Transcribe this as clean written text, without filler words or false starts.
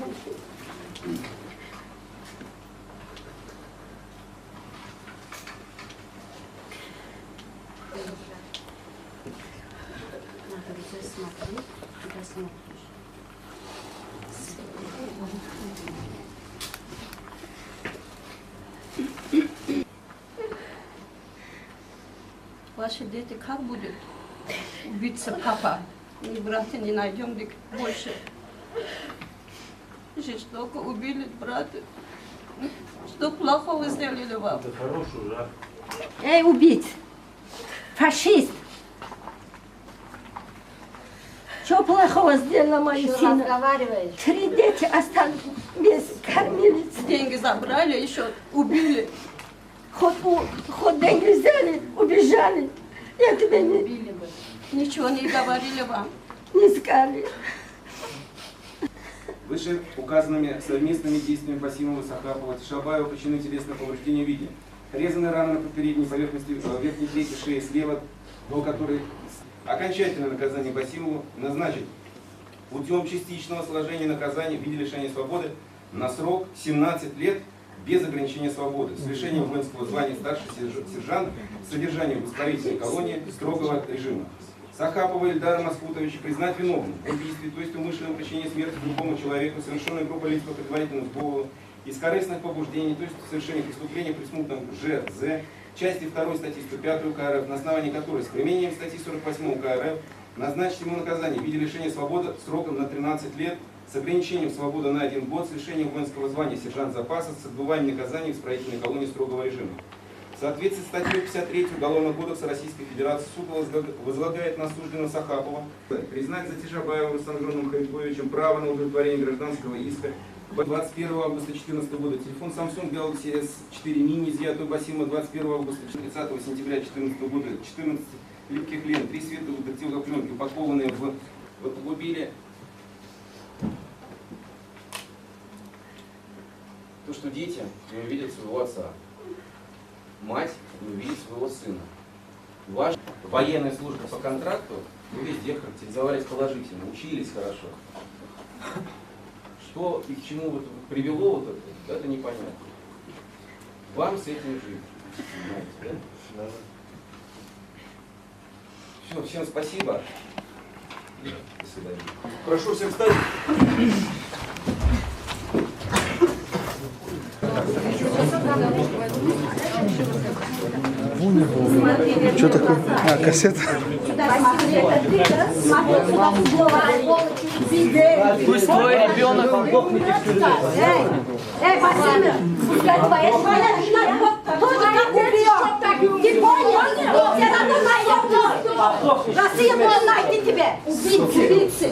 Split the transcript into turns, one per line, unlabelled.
Надо все смотреть, куда смотришь. Ваши дети как будут убиться, папа? Ни брата не найдем, больше. Жестоко убили брата. Что плохого сделали вам?
Это хороший удар.
Эй, убийц! Фашист! Что плохого сделала моя
Что
сына?
разговариваешь?
3 дети остались без кормилицы.
Деньги забрали, еще убили.
Хоть деньги взяли, убежали. Я тебе
Убили бы. Ничего не говорили вам.
не сказали.
Выше указанными совместными действиями Басимова, Сахапова, Тишабаева причины телесного повреждения в виде резаные раны на передней поверхности верхней трети шеи слева, до которой окончательное наказание Басимову назначить путем частичного сложения наказания в виде лишения свободы на срок 17 лет без ограничения свободы с лишением воинского звания старший сержант с содержанием в исправительной колонии строгого режима. Сахапова Ильдара Маскутовича признать виновным в убийстве, то есть умышленном причинении смерти другому человеку, совершенной группой лиц по предварительному сговору, из корыстных побуждений, то есть совершение преступления при смутном ЖЗ, части 2 статьи 105 УК РФ, на основании которой с применением статьи 48 УК РФ назначить ему наказание в виде лишения свободы сроком на 13 лет с ограничением свободы на 1 год, с лишением воинского звания сержант запаса, с отбыванием наказания в исправительной колонии строгого режима. В соответствии с статьей 53 Уголовного кодекса Российской Федерации суд возлагает на осужденного Сахапова признать за Тишабаевым Рустамжоном Харитковичем право на удовлетворение гражданского иска 21 августа 2014 года. Телефон Samsung Galaxy S4 Mini, изъятый у Басима 21 августа 30 сентября 2014 года. 14 липких лент, 3 светлых детективных пленки, упакованные в автомобиле. То, что дети не увидят своего отца. Мать не увидит своего сына. Ваша военная служба по контракту вы везде характеризовались положительно, учились хорошо. Что и к чему вот привело вот это непонятно. Вам с этим жить. Понимаете, да? Все, всем спасибо. До свидания. Прошу всех встать.
Что такое? А, кассета?
Пусть твой ребенок сдохнет в тюрьме.
Эй, Василий, пускай твоя тоже как убьет. Ты понял? Все равно найдем. Россия будет найти тебя. Убийцы.